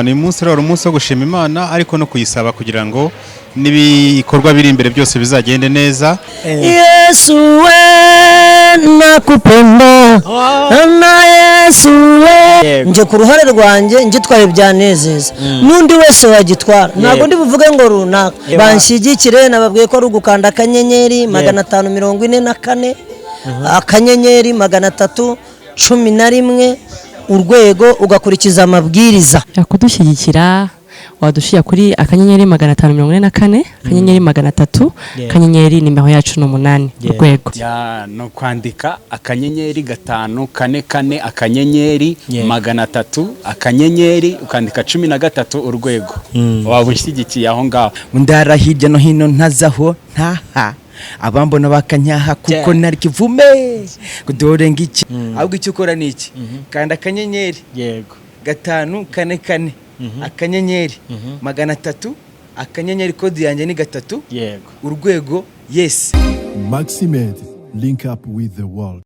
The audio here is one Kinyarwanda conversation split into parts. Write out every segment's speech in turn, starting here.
Ni umunsi rero umunsi wo gushima Imana ariko no kuyisaba kugira ngo n'ibikorwa biri imbere byose bizagende neza. Yesu we nakupenda na Yesu we nje ku ruhare rwanjye nje tware byanezeza nundi wese wagitwara ntabwo ndi buvuge ngo runaka banshigikire nababwiye ko ari ugukanda akanyenyeri 544 akanyenyeri 311 urwego ugakurikiza amabwiriza yakudushyigikira wadushiya kuri akanyenyeri 544 akanyenyeri 300 akanyenyeri nimero yacu n'umunani urwego no kwandika akanyenyeri 544 akanyenyeri 300 akanyenyeri ukandika 13 urwego wabushigikiye aho ngaho ndara hirya no hino ntazaho ntaha abambona bakanyaha kuko nari kivume kudore ngiki ahubwo icyo ukora niki kanda akanyenyeri 544 akanyenyeri 300 akanyenyeri kodi yanjye ni 3 urwego yes. Maximed, link up with the world.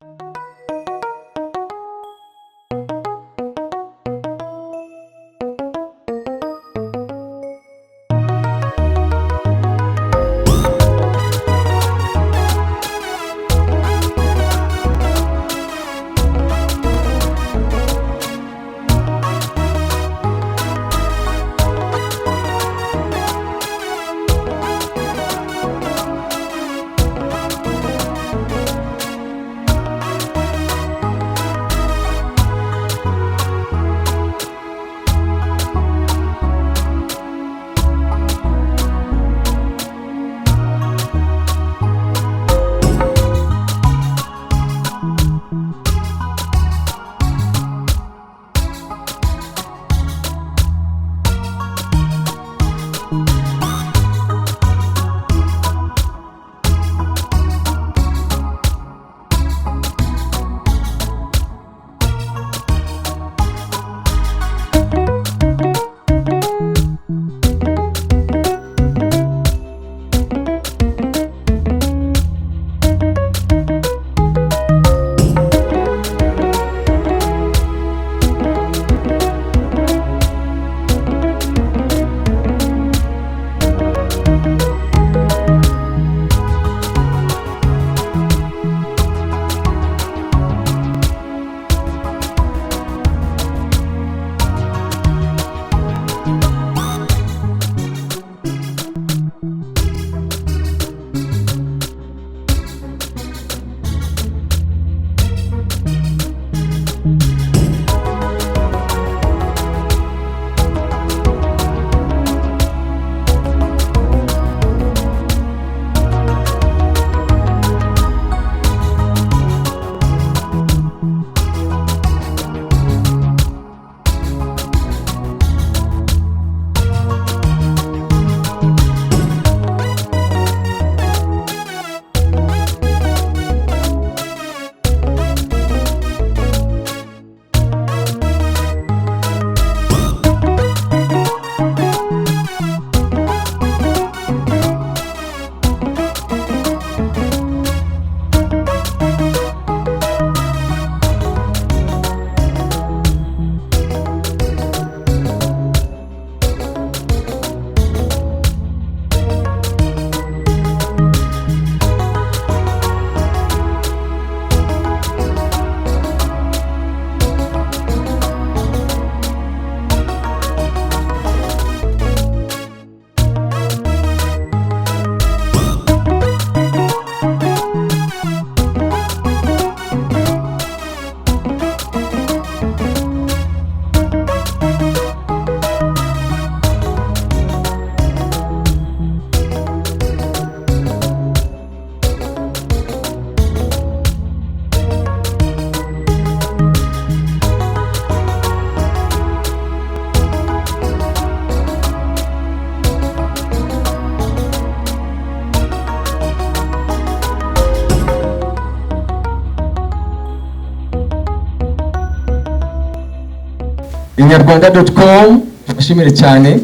inyarwanda.com bashimire cyane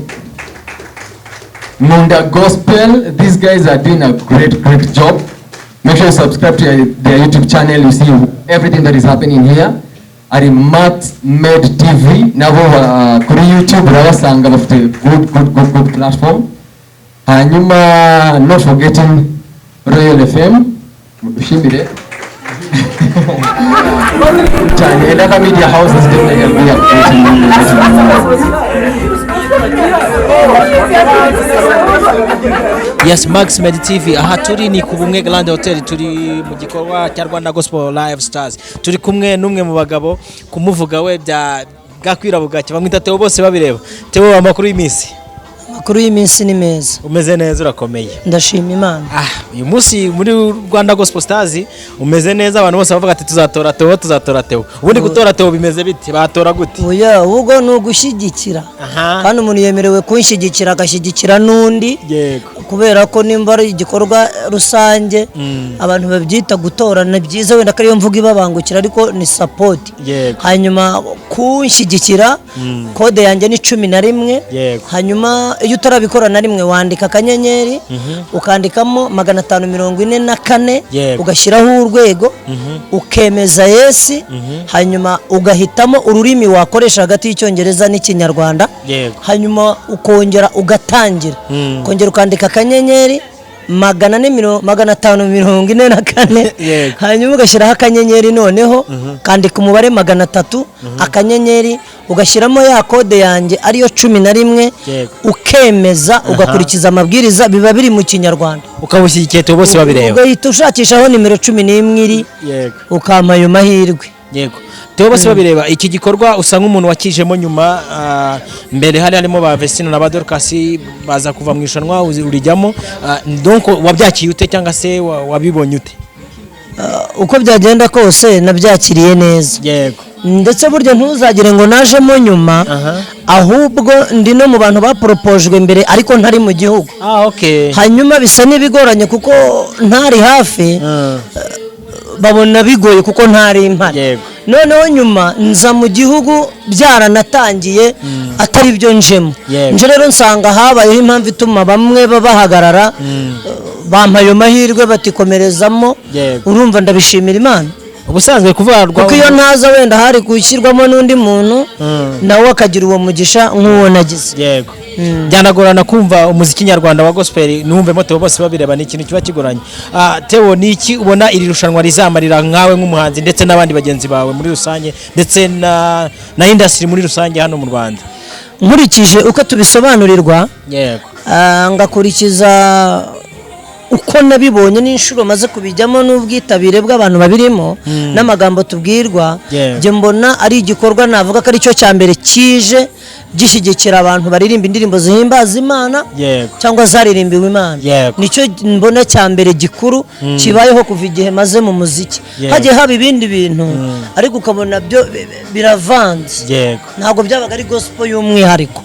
Munda Gospel. These guys are doing a great job. Make sure you subscribe to their YouTube channel. You see everything that is happening here. ari Max Med TV nabo kuri YouTube urabasanga bafite good platform. Hanyuma not forgetting Royal FM mudushimire cyane Elaka Media House is definitely Yes, Max Med TV. Aha turi ni ku Bumwe Grand Hotel, turi mu gikorwa cya Rwanda Gospel Live Stars. Turi kumwe n'umwe mu bagabo kumuvuga we bya bwakwira bugacye bamwita Theo bose babireba. Theo, amakuru y'imisi. Amakuru y'imisi ni meza. Umeze neza, urakomeye. Ndashima Imana. Uyu munsi muri Rwanda Gospel Stars umeze neza, abantu bose bavuga ati tuzatora Theo. Ubundi gutora Theo bimeze bite? Batora gute? Oya, ubwo no gushyigikira. Kandi umuntu yemerewe kunshyigikira agashyigikira n'undi. Yego. Kubera ko nimba ari igikorwa rusange abantu babyita gutora na byiza, wenda kariyo mvuga ibabangukira ariko ni support. Hanyuma kunshyigikira kode yanjye ni 11. Hanyuma iyo utarabikora na rimwe wandika akanyenyeri ukandikamo 544 ugashyiraho urwego ukemeza yes, hanyuma ugahitamo ururimi wakoresha hagati y'icyongereza n'ikinyarwanda, hanyuma ukongera ugatangira kongera ukandika akanyenyeri 544 hanyuma ugashyiraho akanyenyeri noneho kandika umubare 300 akanyenyeri ugashyiramo ya kode yanjye ariyo 11 ukemeza ugakurikiza amabwiriza biba biri mu kinyarwanda ukabushyigikiye Theo bose babireba ugahita ushakishaho nimero 11 iri ukampa ayo mahirwe. Yego, Theo bose babireba. Iki gikorwa usa nk'umuntu wakijemo nyuma, mbere harimo ba Vestine na ba Dorcas baza kuva mu ishanwa urijyamo, donc wabyakiye ute cyangwa se wabibonye ute? Uko byagenda kose nabyakiriye neza. Yego. Ndetse burya ntuzagire ngo najemo nyuma, ahubwo ndi no mu bantu baproposejwe mbere ariko ntari mu gihugu. Okay. Hanyuma bisa n'ibigoranye kuko ntari hafi, babona bigoye kuko ntari impari. Noneho nyuma nza mu gihugu byaranatangiye atari byo njemo. Nje rero nsanga habayeho impamvu ituma bamwe babahagarara, bampaye amahirwe batikomerezamo. Urumva ndabishimira Imana. Ubusanzwe kuvuga kuko iyo ntaza wenda hari gushyirwamo n'undi muntu nawe akagira uwo mugisha nk'uwo nagize. Yego. Byanagorana kumva umuziki nyarwanda wa gospel numvemo Theo bose babireba, ni ikintu kiba kigoranye. Theo, ni iki ubona iri rushanwa rizamarira nkawe nk'umuhanzi ndetse n'abandi bagenzi bawe muri rusange ndetse na industry muri rusange hano mu Rwanda? Nkurikije uko tubisobanurirwa, ngakurikiza uko nabibonye n'inshuro maze kubijyamo n'ubwitabire bw'abantu babirimo n'amagambo tubwirwa, je mbona ari igikorwa navuga ko ari cyo cya mbere kije gishyigikira abantu baririmba indirimbo zihimbaza Imana cyangwa zaririmbiwe Imana. Nicyo mbona cya mbere gikuru kibayeho kuva igihe maze mu muziki. Hagiye haba ibindi bintu ariko ukabona byo biravanze, ntabwo byabaga ari gospel y'umwihariko.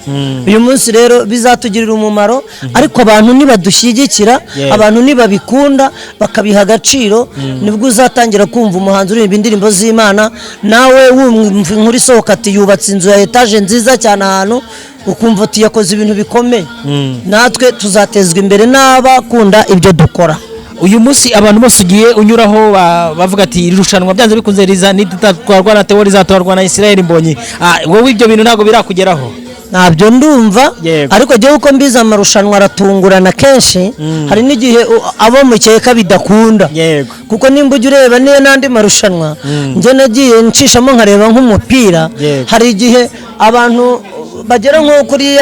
Uyu munsi rero bizatugirira umumaro, ariko abantu nibadushyigikira, abantu nibabikunda bakabiha agaciro, nibwo uzatangira kumva umuhanzi uririmba indirimbo z'Imana, nawe wumva inkuru isohoka ati yubatse inzu ya etaje nziza cyane ahantu, ukumva ati yakoze ibintu bikomeye. Natwe tuzatezwa imbere n'abakunda ibyo dukora. Uyu munsi abantu bose ugiye unyuraho bavuga ati irushanwa byanze bikunze rizatwarwa na Theo, rizatwarwa na Israel Mbonyi. Wowe ibyo bintu ntago birakugeraho? Ntabyo ndumva, ariko jyewe uko mbize amarushanwa aratungurana kenshi. Hari n'igihe abo mukeka bidakunda, kuko nimba ujya ureba niyo n'andi marushanwa njye nagiye ncishamo nkareba nk'umupira, hari igihe abantu bagera nko kuri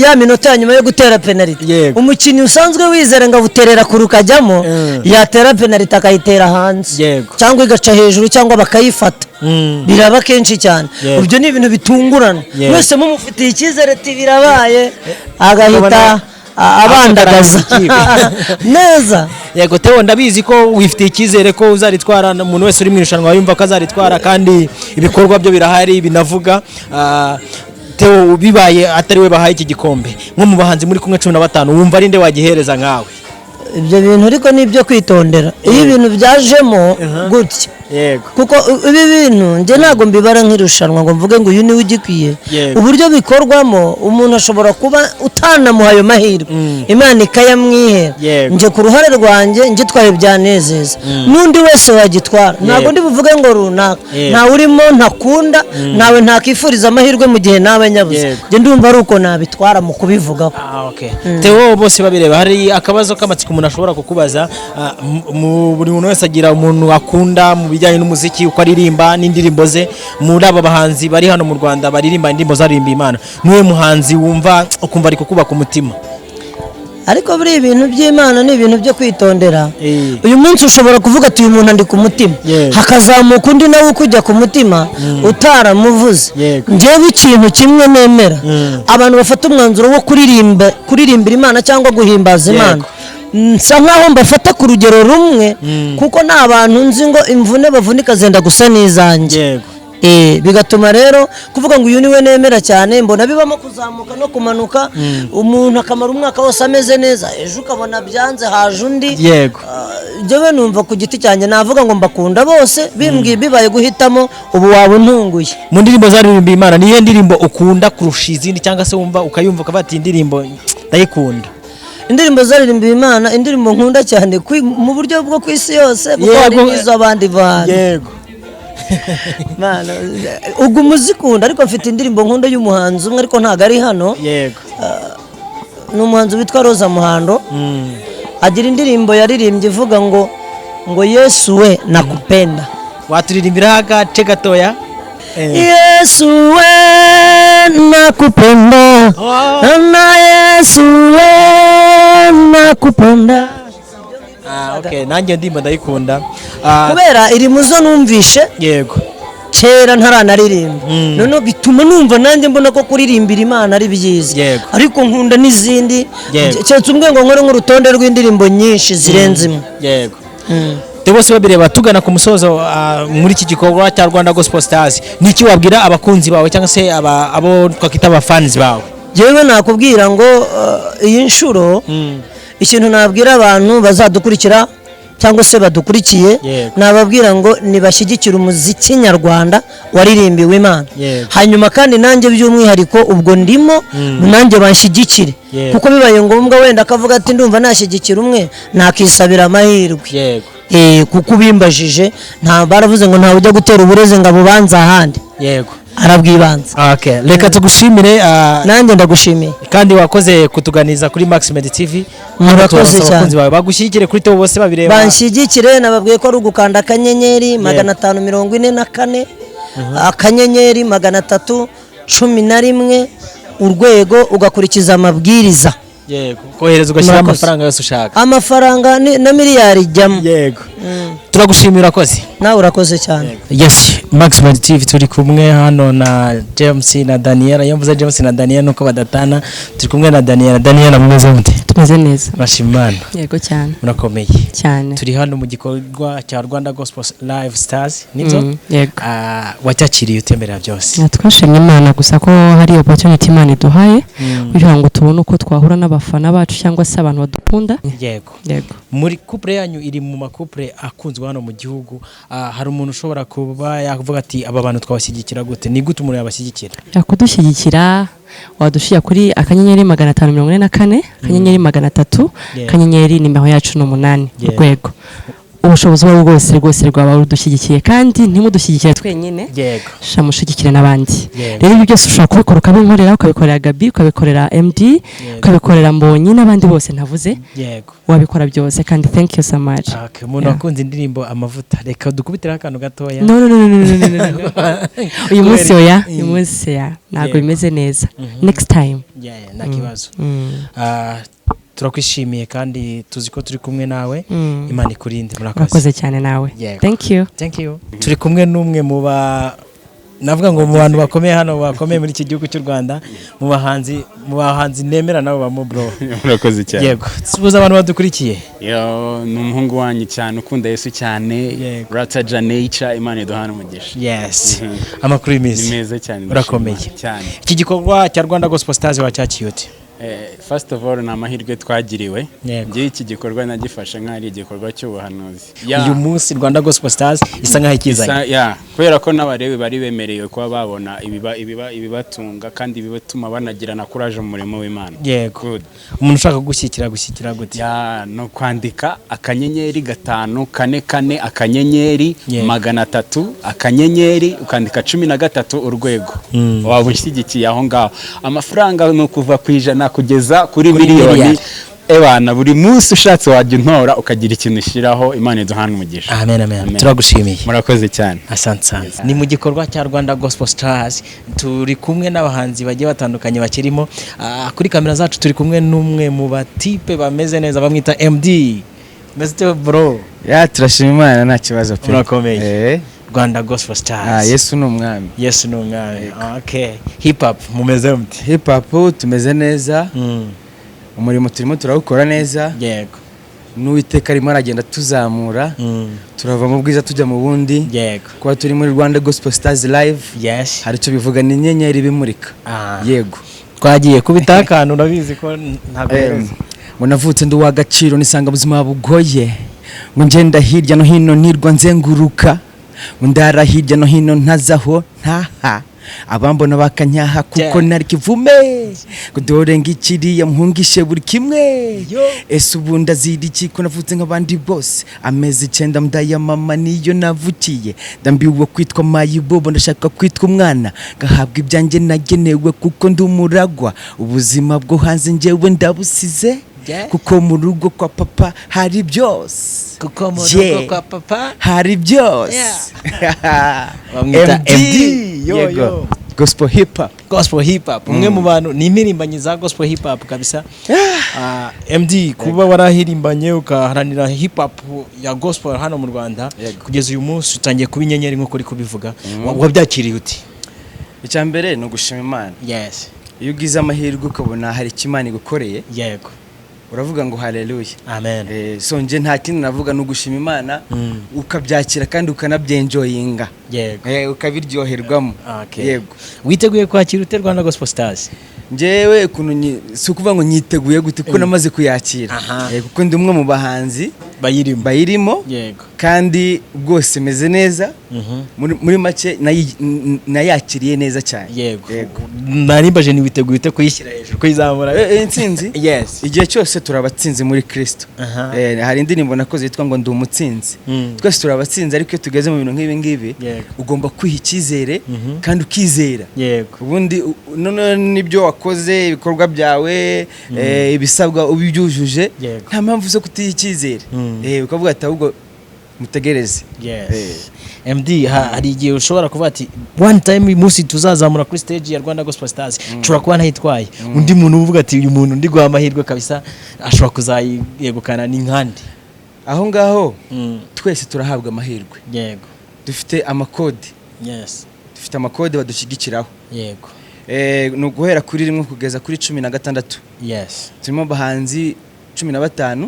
ya minota nyuma yo gutera penalty, umukinnyi usanzwe wizera ngo abuterera kure ukajyamo, yatera penalty akayitera hanze cyangwa igaca hejuru cyangwa bakayifata. Biraba kenshi cyane. Ibyo ni ibintu bitungurana, mwese mumufitiye icyizere ati birabaye, agahita abandagaza neza. Yego Theo, ndabizi ko wifitiye icyizere ko uzaritwara, umuntu wese uri mu irushanwa yumva ko azaritwara kandi ibikorwa byo birahari binavuga. Theo, bibaye atari we bahaye iki gikombe, nko mu bahanzi muri kumwe 15 wumva ari nde wagihereza nkawe? Ibyo bintu ariko ni ibyo kwitondera. Iyo ibintu byajemo gutya Yego. kuko ibi bintu njye ntabwo mbibara nk'irushanwa ngo mvuge ngo uyu niwe ugikwiye. Yego. Uburyo bikorwamo umuntu ashobora kuba utanamuha ayo mahirwe Imana ikayamwihera. Yego. Njye ku ruhare rwanjye ngitwaye byanezeza n'undi wese wagitwara ntabwo ndi buvuge ngo runaka ntawe urimo ntakunda nawe ntakifuriza amahirwe mu gihe nawe nyabuze. Yego. Njye ndumva ari uko nabitwara mu kubivugaho. Okay. Theo bose babireba hari akabazo k'amatsiko umuntu ashobora kukubaza buri muntu wese agira umuntu akunda mu bijyanye n'umuziki uko aririmba n'indirimbo ze muri aba bahanzi bari hano mu Rwanda baririmba indirimbo zaririmba Imana niwe muhanzi wumva ukumva ari kukubaka umutima ariko buri ibintu by'Imana ni ibintu byo kwitondera. Uyu munsi ushobora kuvuga ati uyu muntu ndi ku mutima hakazamuka undi nawe ukujya ku mutima utaramuvuze. Njyewe ikintu kimwe nemera abantu bafata umwanzuro wo kuririmbira Imana cyangwa guhimbaza Imana nsa nkaho mbafata ku rugero rumwe kuko nta bantu nzi ngo imvune bavunika zenda gusa n'izanjye. Bigatuma rero kuvuga ngo uyu niwe nemera cyane mbona bibamo kuzamuka no kumanuka umuntu akamara umwaka wose ameze neza ejo ukabona byanze haje undi. Yego. Njyewe numva ku giti cyanjye navuga ngo mbakunda bose bimbwiye bibaye guhitamo ubu waba untunguye. Mu ndirimbo zaririmba Imana niyo ndirimbo ukunda kurusha izindi cyangwa se wumva ukayumva ukaba ati indirimbo ndayikunda? Indirimbo zaririmba Imana indirimbo nkunda cyane mu buryo bwo ku isi yose kuko hari n'izo abandi bantu. Yego. Mana ubwo muzikunda ariko mfite indirimbo nkunda y'umuhanzi umwe ariko ntago ari hano. Yego. Ni umuhanzi witwa Roza Muhando. Agira indirimbo yaririmbye ivuga ngo Yesu we nakupenda. Waturirimbira agace gatoya? Yesu we nakupenda na Yesu we nakupenda. Okay, nanjye ndimba ndayikunda kubera iri muzo numvishe. Yego. Kera ntaranaririmba none bituma numva nanjye mbona ko kuririmbira Imana ari byiza. Ariko nkunda n'izindi cyetse umwe ngo nkore nk'urutonde rw'indirimbo nyinshi zirenze imwe. Yego. Bose babireba tugana ku musozo muri iki gikorwa cya Rwanda Gospel Stars niki wabwira abakunzi bawe cyangwa se abo twakita abafans bawe? Jewe nakubwira ngo iyi nshuro ikintu nabwira abantu bazadukurikira cyangwa se badukurikiye nababwira ngo nibashyigikira umuziki nyarwanda waririmbiwe Imana. Hanyuma kandi nanjye by'umwihariko ubwo ndimo nanjye banshyigikire kuko bibaye ngombwa wenda akavuga ati ndumva nashyigikira umwe nakisabira amahirwe. Kuko ubimbajije nta baravuze ngo ntawe ujya gutera ubureze ngo abubanza ahandi. Yego. Arabwibanza. Okay. Reka tugushimire nanjye ndagushimiye kandi wakoze kutuganiza kuri Maximed TV. Murakoze cyane. Bagushyigikire kuri Theo bose babireba. Banshyigikire nababwiye ko ari ugukanda akanyenyeri 544 akanyenyeri 311 urwego ugakurikiza amabwiriza. Yego. Kohereza ugashyira amafaranga yose ushaka. Amafaranga na miliyari ijyamo. Yego. Turagushimira urakoze. Nawe urakoze cyane. Yes, Maximed TV turi kumwe hano na James na Daniela. Yamvuze James na Daniela nuko badatana. Turi kumwe na Daniela. Daniela mumeze mute? Tumeze neza. Bashimana. Yego cyane. Murakomeye. Cyane. Turi hano mu gikorwa cya Rwanda Gospel Live Stars. Nibyo? Yego. Wacyakiriye utemberera byose. Twashimye Imana gusa ko hari opportunity Imana iduhaye kugira ngo tubone uko twahura n'abafana bacu cyangwa se abantu badukunda. Yego. Yego. Muri couple yanyu iri mu makouple akunzwe hano mu gihugu hari umuntu ushobora kuba yavuga ati aba bantu twabashyigikira gute? Ni gute umuntu yabashyigikira? Yakudushyigikira wadushyira kuri akanyenyeri 544 akanyenyeri 300 akanyenyeri nimero yacu 8 urwego. Ubushobozi bwose rwaba rudushyigikiye kandi ntimudushyigikire twenyine. Yego. Shamushigikire n'abandi. Rero ibi byose ushobora kubikora ukabinkorera ukabikorera Gabi ukabikorera MD ukabikorera Mbonyi n'abandi bose ntavuze. Yego. Wabikora byose kandi thank you so much. Okay, umuntu akunze indirimbo amavuta reka dukubitira akantu gatoya. No. Uyu munsi ya ntabwo bimeze neza. Next time. Nta kibazo. Turakwishimiye kandi tuzi ko turi kumwe nawe. Imana ikurinde. Murakoze cyane nawe. Thank you. Turi kumwe n'umwe mu navuga ngo mu bantu bakomeye hano bakomeye muri iki gihugu cy'u Rwanda mu bahanzi nemera nabo ba bro. Murakoze cyane. Yego. Subuza abantu badukurikiye. Ni umuhungu wanyu cyane ukunda Yesu cyane. Rata Janecha Imana iduhana umugisha. Yes. Amakuru y'imizi. Ni meza cyane. Urakomeye cyane. Iki gikorwa cya Rwanda Gospel Stars wacyakiyute? First of all ni amahirwe twagiriwe Yego. ngiye iki gikorwa nagifashe nk'ari igikorwa cy'ubuhanuzi uyu munsi Rwanda Gospel Stars isa nkaho ikizanye kubera ko n'abarewe bari bemerewe kuba babona ibibatunga kandi bibatuma banagira na courage mu murimo w'Imana. Yego. Umuntu ushaka gushyikira gute? No kwandika akanyenyeri 544 akanyenyeri 300 akanyenyeri ukandika 13 urwego. Waba ushyigikiye aho ngaho. Amafaranga no kuva ku ijana kugeza kuri miliyoni. Ebana buri munsi ushatse wajya untora ukagira ikintu ushiraho Imana iduhana umugisha. Amen. Turagushimiye. Murakoze cyane. Asante sana. Ni mu gikorwa cya Rwanda Gospel Stars turi kumwe n'abahanzi bagiye batandukanye bakirimo. Kuri kamera zacu turi kumwe n'umwe mu batipe bameze neza bamwita MD. Mr. Bro. Turashima Imana nta kibazo pe. Urakomeye. Rwanda Gospel Stars. Yesu ni umwami. Okay. Hip hop mumeze mute? Hip hop tumeze neza. Umurimo turimo turawukora neza. Yego. N'uwiteka arimo aragenda tuzamura. Turava mu bwiza tujya mu bundi. Yego. Kuba turi muri Rwanda Gospel Stars live. Yes. Hari cyo bivuga ni inyenyeri bimurika. Yego. Twagiye kubita akantu urabizi ko ntabwo ngo navutse ndi w'agaciro nisanga buzima bugoye. Ngo ngenda hirya no hino nirwa nzenguruka. Ngo ndara hirya no hino ntazaho ntaha. Abambona bakanyaha kuko nari kivume kudore ngikiriya muhungishe buri kimwe ese ubunda ziriki ko navutse nk'abandi bose amezi 9 mudaya mama niyo navukiye ndambiwe kwitwa mayibobo ndashaka kwitwa umwana gahabwa ibyanjye nagenewe kuko ndi umuragwa ubuzima bwo hanze njyewe ndabusize kuko mu rugo kwa papa hari byose hari byose bamwita MD Yego. Gospel hip hop. Umwe mu bantu ni impirimbanyi za gospel hip hop kabisa. MD kuba warahirimbanye ukaharanira hip hop ya gospel hano mu Rwanda kugeza uyu munsi utangiye kuba inyenyeri nko kuri kubivuga. Wabyakiriye uti? Icyambere no gushima Imana. Yes. Iyo ugize amahirwe ukabona hari ikimana igukoreye. Yego. Uravuga ngo haleluya. Amen. So nje nta kindi navuga no gushima Imana ukabyakira kandi ukanabyenjoyinga. Yego. Ukabiryoherwamo. Yego. Witeguye kwakira ute Rwanda Gospel Stars? Njewe kuntu si ukuvuga ngo nyiteguye gute kuko namaze kuyakira. Kuko ndi umwe mu bahanzi bayirimo. Yego. Kandi bwose meze neza. Muri make nayakiriye neza cyane. Yego. Narimbaje ni witeguye ute kuyishyira hejuru kuyizamura intsinzi? Yes. Igihe cyose turabatsinze muri Kristo. Hari indirimbo nakoze yitwa ngo ndi umutsinzi. Twese turabatsinze ariko iyo tugeze mu bintu nk'ibi ngibi ugomba kwiha icyizere kandi ukizera. Yego. Ubundi none nibyo wakoze ibikorwa byawe ibisabwa ubibyujuje nta mpamvu zo kutiha icyizere. Ukavuga ati ahubwo mutegereze. Yes. MD hari igihe ushobora kuvuga ati one time munsi tuzazamura kuri stage ya Rwanda Gospel Stars nshobora kuba ntayitwaye undi muntu uvuga ati uyu muntu ndi guha amahirwe kabisa ashobora kuzayegukana n'inkandi aho ngaho twese turahabwa amahirwe. Yego. Dufite amakode. Yes. Dufite amakode badushyigikiraho. Yego. No guhera kuri 1 kugeza kuri 16. Yes. Turimo bahanzi 15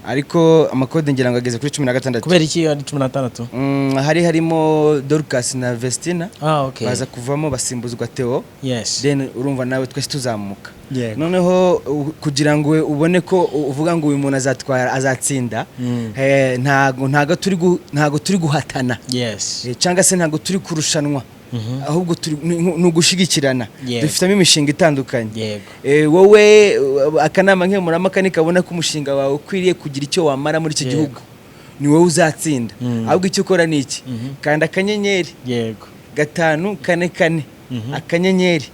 ariko amakode ngira ngo ageze kuri 16. Kubera iki ari 16? harimo Dorcas na Vestina. Okay. Baza kuvamo basimbuzwa Theo. Yes. Then urumva nawe twese tuzamuka. Noneho kugira ngo ubone ko uvuga ngo uyu muntu azatsinda ntago turi guhatana. Yes. Cyangwa se ntago turi kurushanwa. Ahubwo nugushigikirana. Dufitamo imishinga itandukanye. Wowe akanama nkemurampaka nikabona ko umushinga wawe ukwiriye kugira icyo wamara muri iki gihugu ni wowe uzatsinda. Ahubwo icyo ukora ni iki? Kanda akanyenyeri 544 akanyenyeri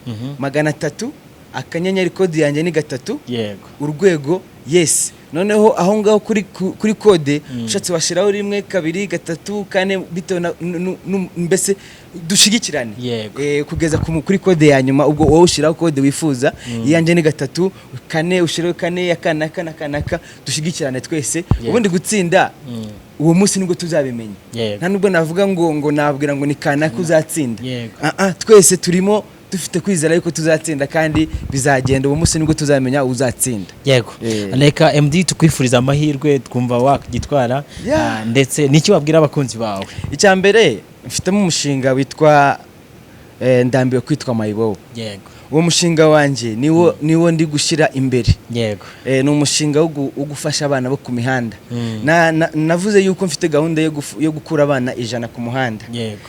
300 akanyenyeri kode yanjye ni 3 urwego. Yes. Noneho aho ngaho kuri kode ushatse washiraho 1 2 3 4 bito mbese dushigikirane kugeza kuri kode ya nyuma. Ubwo wowe ushiraho kode wifuza yanjye ni 3 4 ushiraho 4 ya kanaka dushigikirane twese. Ubundi gutsinda uwo munsi nibwo tuzabimenya. Nta nubwo navuga ngo nabwira ngo ni kanaka uzatsinda. Twese turimo dufite kwizera yuko tuzatsinda kandi bizagenda uwo munsi nibwo tuzamenya uzatsinda. Yego. Reka MD tukwifuriza amahirwe twumva wakigitwara ndetse n'iki wabwira abakunzi bawe? Icyambere mfitemo umushinga witwa ndambiwe kwitwa mayibobo. Yego. uwo mushinga wanjye niwo ndi gushyira imbere. yego Ni umushinga wo gufasha abana bo ku mihanda. Navuze yuko mfite gahunda yo gukura abana 100 ku muhanda. yego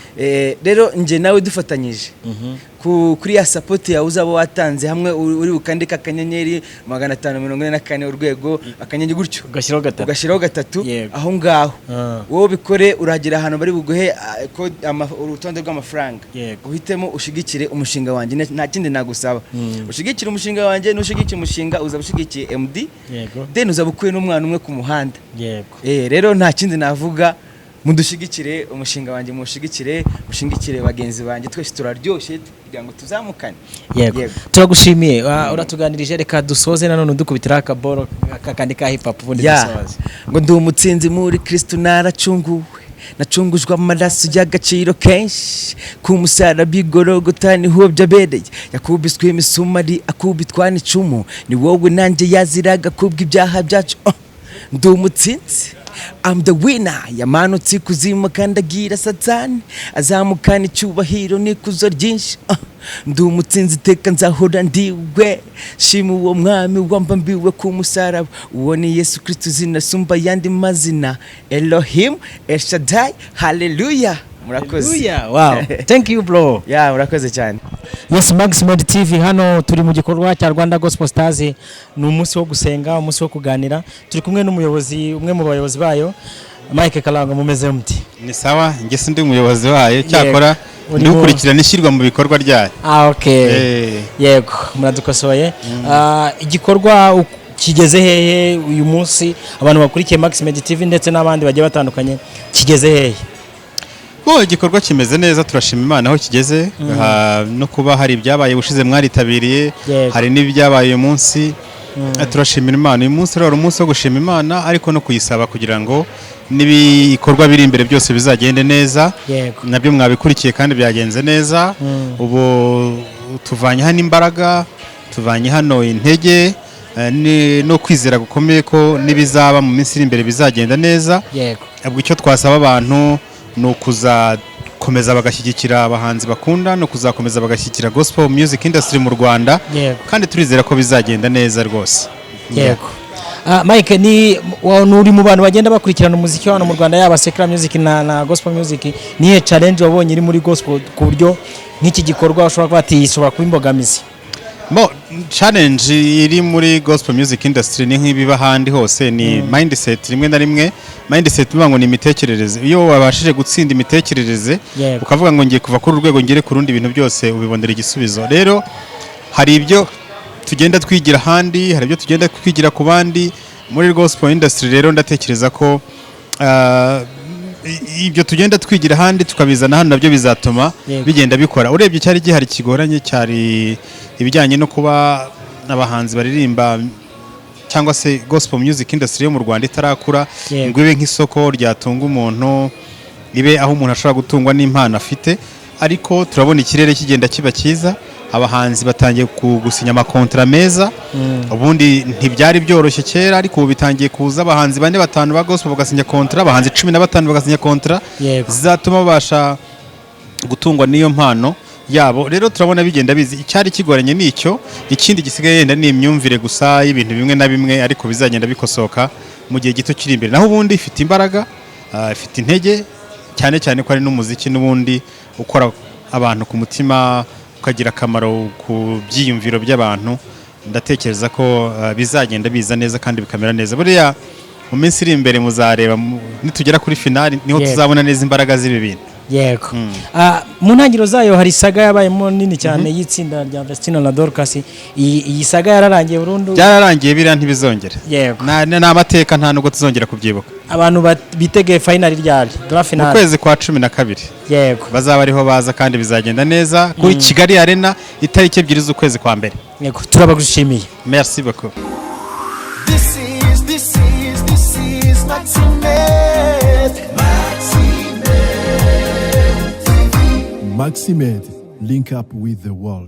Rero nje nawe dufatanyije kuri ya support yawe uzaba watanze hamwe uri bukandika akanyenyeri 544 urwego akanyenyeri gutyo ugashyiraho gatatu aho ngaho wowe bikore uragera ahantu bari buguhe urutonde rw'amafaranga uhitemo ushigikire umushinga wanjye nta kindi nagusaba. Ushigikire umushinga wanjye nushigikire umushinga uzaba ushigikiye MD then uzaba ukuye n'umwana umwe ku muhanda. Rero nta kindi navuga, mudushigikire umushinga wanjye, mushigikire bagenzi banjye, twese turaryoshye kugira ngo tuzamukane. yego turagushimiye uratuganirije. Reka dusoze nanone dukubitira akaboro kakandi ka hip hop ubundi dusoze. Ngo ndi umutsinzi muri Kristo nacungujwe amaraso y'agaciro kenshi ku musaraba igorogota niho byabereye, yakubiswe imisumari akubitwa n'icumu, ni wowe nanjye yaziraga kubwa ibyaha byacu. Ndi umutsinzi, I'm the winner, yamanutse kuzima kandagira Satani azamukana icyubahiro n'ikuzo ryinshi. Ndi umutsinzi teka nzahora ndiwe, shima uwo mwami wambambiwe ku musaraba, uwo ni Yesu Kristo zina sumba yandi mazina, Elohim El Shaddai, hallelujah. Murakoze. Wow. Thank you bro. Murakoze cyane. Yes, Maximum TV hano turi mu gikorwa cya Rwanda Gospel Stars. Ni umunsi wo gusenga, umunsi wo kuganira. Turi kumwe n'umuyobozi, umwe mu bayobozi bayo, Mike Kalanga. Mumeze muti? Ni sawa, nge sindi umuyobozi wayo, cyakora ndi gukurikirana ishyirwa mu bikorwa ryayo. Okay. Yego, muradukosoye. Igikorwa kigeze hehe uyu munsi? Abantu bakurikiye Maximum TV ndetse n'abandi bagiye batandukanye, kigeze hehe? Igikorwa kimeze neza, turashima Imana aho kigeze. No kuba hari ibyabaye bushize mwaritabiriye, hari n'ibyabaye uyu munsi, turashimira Imana. Uyu munsi rero umunsi wo gushima Imana ariko no kuyisaba kugira ngo n'ibikorwa biri imbere byose bizagende neza. Nabyo mwabikurikiye kandi byagenze neza. Ubu tuvanye hano imbaraga, tuvanye hano intege no kwizera gukomeye ko nibizaba mu minsi iri imbere bizagenda neza. Ubwo icyo twasaba abantu no kuzakomeza bagashyigikira abahanzi bakunda, no kuzakomeza bagashyigikira gospel music industry mu Rwanda, kandi turizera ko bizagenda neza rwose. Mike, ni uri mu bantu bagenda bakurikirana umuziki hano mu Rwanda, yaba secular music na gospel music, niye challenge wabonye iri muri gospel ku buryo nk'iki gikorwa ushobora kuba ishobora kuba imbogamizi? Challenge iri muri gospel music industry ni nk'ibiba handi hose, ni mindset. Rimwe na rimwe mindset bivuga ngo ni imitekerereze. Iyo wabashije gutsinda imitekerereze ukavuga ngo ngiye kuva kuri urwego ngere ku rundi, ibintu byose ubibonera igisubizo. Rero hari ibyo tugenda twigira handi, hari ibyo tugenda twigira ku bandi muri gospel industry. Rero ndatekereza ko ibyo tugenda twigira handi tukabizana hano nabyo bizatuma bigenda bikora. Urebye cyari gihari kigoranye cyari ibijyanye no kuba abahanzi baririmba cyangwa se gospel music industry yo mu Rwanda itarakura ngo ibe nk'isoko ryatunga umuntu, ibe aho umuntu ashobora gutungwa n'impano afite. Ariko turabona ikirere kigenda kiba cyiza, abahanzi batangiye gusinya amakontra meza. Ubundi ntibyari byoroshye kera, ariko ubu bitangiye kuza abahanzi 4-5 ba gospel bagasinya kontra, abahanzi 15 bagasinya kontra zizatuma babasha gutungwa n'iyo mpano yabo. Rero turabona bigenda bizi. Icyari kigoranye nicyo, ikindi gisigaye yenda ni imyumvire gusa y'ibintu bimwe na bimwe, ariko bizagenda bikosoka mu gihe gito kiri imbere. Naho ubundi ifite imbaraga, ifite intege, cyane cyane ko ari n'umuziki n'ubundi ukora abantu ku mutima, ukagira akamaro ku byiyumviro by'abantu. Ndatekereza ko bizagenda biza neza kandi bikamera neza. Buriya mu minsi iri imbere muzareba, nitugera kuri finali niho tuzabona neza imbaraga z'ibi bintu. Yego. Mu ntangiriro zayo hari saga yabayemo nini cyane y'itsinda rya Vestino na Dorcas. Iyi saga yararangiye burundu? Byararangiye, biriya ntibizongera. Yego. Na amateka nta nubwo tuzongera kubyibuka. Abantu bitegeye final ryari? Grand final. Mu kwezi kwa 12. Yego. Bazaba ariho baza kandi bizagenda neza kuri Kigali Arena itariki 2 z'ukwezi kwa mbere. Yego, turabagushimiye. Merci beaucoup. This is Maximed Maximed, link up with the world.